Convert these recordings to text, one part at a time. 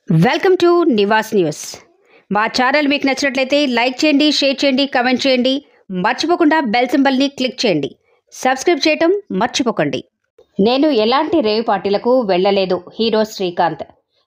Welcome to Nivas news. మా channel మీకు నచ్చినట్లయితే లైక్ చేయండి, షేర్ చేయండి, కామెంట్ చేయండి. మర్చిపోకుండా బెల్ సింబల్ని క్లిక్ చేయండి. సబ్స్క్రైబ్ చేయటం మర్చిపోకండి. నేను ఎలాంటి రేవ్ పార్టీలకు వెళ్లలేదు. హీరో శ్రీకాంత్.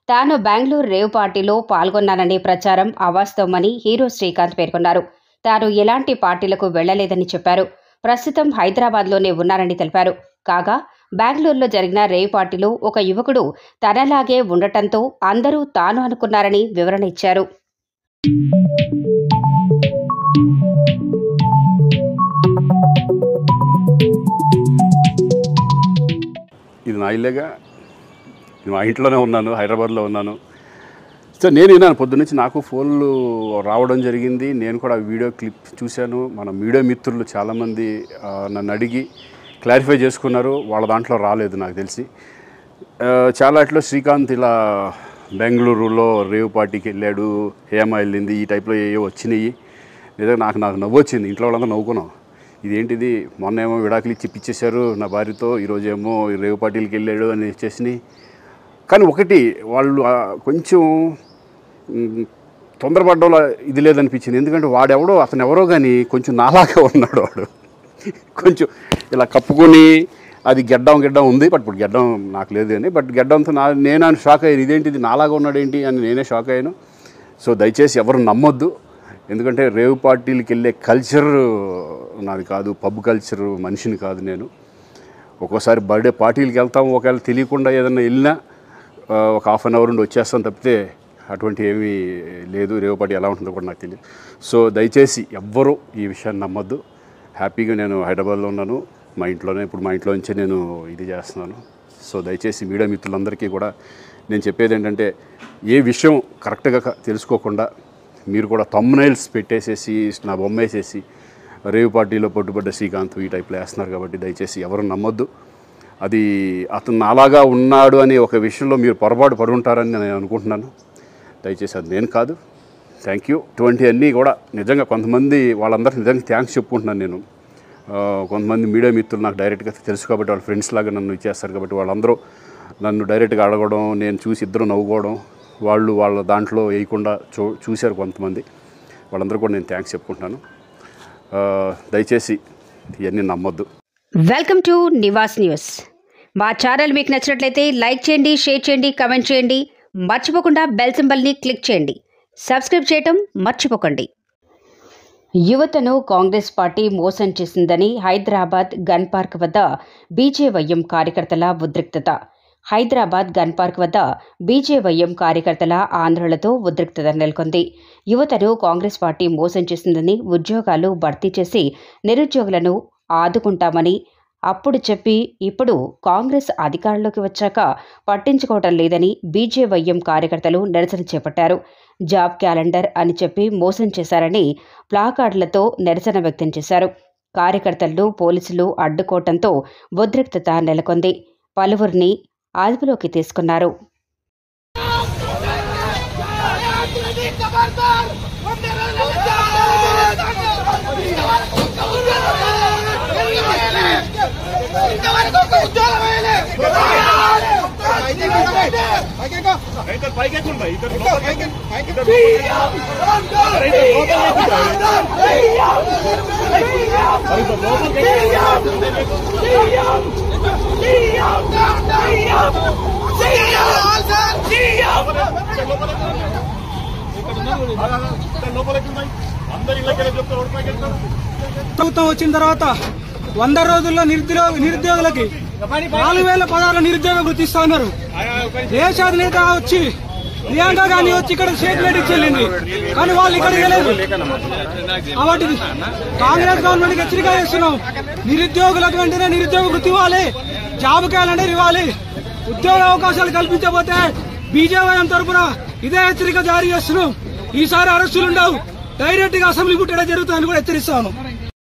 తాను బెంగళూరు రేవ్ పార్టీలో పాల్గొన్నాననే ప్రచారం అవాస్తవమని హీరో శ్రీకాంత్ పేర్కొన్నారు. తాను ఎలాంటి పార్టీలకు వెళ్లలేదని చెప్పారు. ప్రస్తుతం హైదరాబాద్లోనే ఉన్నారని తెలిపారు. కాగా బెంగళూరులో జరిగిన రేవ్ పార్టీలో ఒక యువకుడు తనలాగే ఉండటంతో అందరూ తాను అనుకున్నారని వివరణ ఇచ్చారు. ఇది నా ఇల్లేగా, మా ఇంట్లోనే ఉన్నాను, హైదరాబాద్లో ఉన్నాను. సో నేను విన్నాను పొద్దున్నుంచి, నాకు ఫోన్లు రావడం జరిగింది. నేను కూడా వీడియో క్లిప్ చూశాను. మన మీడియా మిత్రులు చాలామంది నన్ను అడిగి క్లారిఫై చేసుకున్నారు. వాళ్ళ దాంట్లో రాలేదు నాకు తెలిసి. చాలా ఇట్లో శ్రీకాంత్ ఇలా బెంగళూరులో రేవ్ పార్టీకి వెళ్ళాడు, హేమ వెళ్ళింది, ఈ టైప్లో ఏవో వచ్చినాయి. నిజంగా నాకు నవ్వు వచ్చింది. ఇంట్లో వాళ్ళందరూ నవ్వుకున్నాం. ఇదేంటిది, మొన్న ఏమో విడాకులు ఇచ్చి పిచ్చేశారు నా భార్యతో, ఈరోజేమో రేవ్ పార్టీలకి వెళ్ళాడు అని వచ్చేసినాయి. కానీ ఒకటి, వాళ్ళు కొంచెం తొందరపడ్డంలో ఇది లేదనిపించింది. ఎందుకంటే వాడెవడో, అతను ఎవరో కానీ కొంచెం నాలాగా ఉన్నాడు. వాడు కొంచెం ఇలా కప్పుకొని, అది గెడ్డం ఉంది, బట్ ఇప్పుడు గెడ్డం నాకు లేదు అని, బట్ గెడ్డంతో నేను షాక్ అయ్యాను. ఇదేంటిది నాలాగా ఉన్నాడు ఏంటి అని నేనే షాక్ అయ్యాను. సో దయచేసి ఎవరు నమ్మొద్దు. ఎందుకంటే రేవ్ పార్టీలకి వెళ్ళే కల్చర్ నాది కాదు, పబ్ కల్చర్ మనిషిని కాదు నేను. ఒక్కోసారి బర్త్డే పార్టీలకి వెళ్తాము, ఒకవేళ తెలియకుండా ఏదైనా వెళ్ళినా ఒక హాఫ్ అన్ అవర్ నుండి వచ్చేస్తాం తప్పితే అటువంటి ఏమీ లేదు. రేవ్ పార్టీ ఎలా ఉంటుందో కూడా నాకు తెలియదు. సో దయచేసి ఎవ్వరూ ఈ విషయాన్ని నమ్మొద్దు. హ్యాపీగా నేను హైదరాబాద్లో ఉన్నాను, మా ఇంట్లోనే. ఇప్పుడు మా ఇంట్లో నుంచే నేను ఇది చేస్తున్నాను. సో దయచేసి మీడియా మిత్రులందరికీ కూడా నేను చెప్పేది ఏంటంటే, ఏ విషయం కరెక్ట్గా తెలుసుకోకుండా మీరు కూడా థంబ్నైల్స్ పెట్టేసేసి, నా బొమ్మ వేసేసి రేవ్ పార్టీలో పట్టుబడ్డ శ్రీకాంత్ ఈ టైప్లో వేస్తున్నారు. కాబట్టి దయచేసి ఎవరు నమ్మొద్దు. అది అతను అలాగా ఉన్నాడు అనే ఒక విషయంలో మీరు పొరపాటు పడి ఉంటారని నేను అనుకుంటున్నాను. దయచేసి అది నేను కాదు. Thank you. ఇటువంటి అన్నీ కూడా నిజంగా కొంతమంది, వాళ్ళందరికీ నిజంగా థ్యాంక్స్ చెప్పుకుంటున్నాను నేను. కొంతమంది మీడియా మిత్రులు నాకు డైరెక్ట్గా తెలుసు కాబట్టి, వాళ్ళ ఫ్రెండ్స్ లాగా నన్ను ఇచ్చేస్తారు కాబట్టి, వాళ్ళందరూ నన్ను డైరెక్ట్గా అడగడం, నేను చూసి ఇద్దరు నవ్వుకోవడం, వాళ్ళు వాళ్ళ దాంట్లో వేయకుండా చూశారు కొంతమంది. వాళ్ళందరూ కూడా నేను థ్యాంక్స్ చెప్పుకుంటున్నాను. దయచేసి ఇవన్నీ నమ్మొద్దు. Welcome to Nivas news. మా ఛానల్ మీకు నచ్చినట్లయితే లైక్ చేయండి, షేర్ చేయండి, కామెంట్ చేయండి. మర్చిపోకుండా బెల్ సింబల్ని క్లిక్ చేయండి. సబ్స్క్రైబ్ చేయటం మర్చిపోకండి. యువతను కాంగ్రెస్ పార్టీ మోసం చేసిందని హైదరాబాద్ గన్ పార్క్ వద్ద బీజేవైఎం కార్యకర్తల ఉద్రిక్తత. హైదరాబాద్ గన్ పార్క్ వద్ద బీజేవైఎం కార్యకర్తల ఆందోళనతో ఉద్రిక్తత నెలకొంది. యువతను కాంగ్రెస్ పార్టీ మోసం చేసిందని, ఉద్యోగాలు భర్తీ చేసి నిరుద్యోగులను ఆదుకుంటామని అప్పుడు చెప్పి, ఇప్పుడు కాంగ్రెస్ అధికారంలోకి వచ్చాక పట్టించుకోవటం లేదని బీజేవైఎం కార్యకర్తలు నిరసన చేపట్టారు. జాబ్ క్యాలెండర్ అని చెప్పి మోసం చేశారని ప్లాకార్డులతో నిరసన వ్యక్తం చేశారు. కార్యకర్తలను పోలీసులు అడ్డుకోవటంతో ఉద్రిక్తత నెలకొంది. పలువురిని అదుపులోకి తీసుకున్నారు. ప్రభుత్వం వచ్చిన తర్వాత 100 రోజుల్లో నిరుద్యోగులకి 4000 పదాల నిరుద్యోగ వృత్తి ఇస్తా ఉన్నారు. దేశాధినేత వచ్చి, ప్రియాంక గాంధీ వచ్చి ఇక్కడ స్టేట్మెంట్ చెల్లింది, కానీ వాళ్ళు ఇక్కడ ఇవ్వలేదు. కాబట్టి కాంగ్రెస్ గవర్నమెంట్ హెచ్చరిక చేస్తున్నాం. నిరుద్యోగులకు వెంటనే నిరుద్యోగ వృత్తి ఇవ్వాలి, జాబ్ క్యాలెండర్ ఇవ్వాలి. ఉద్యోగ అవకాశాలు కల్పించకపోతే బీజేవైఎం తరఫున ఇదే హెచ్చరిక జారీ చేస్తున్నాం. ఈసారి అరెస్టులు ఉండవు, డైరెక్ట్ గా అసెంబ్లీ ముట్టడం జరుగుతుందని కూడా హెచ్చరిస్తాను.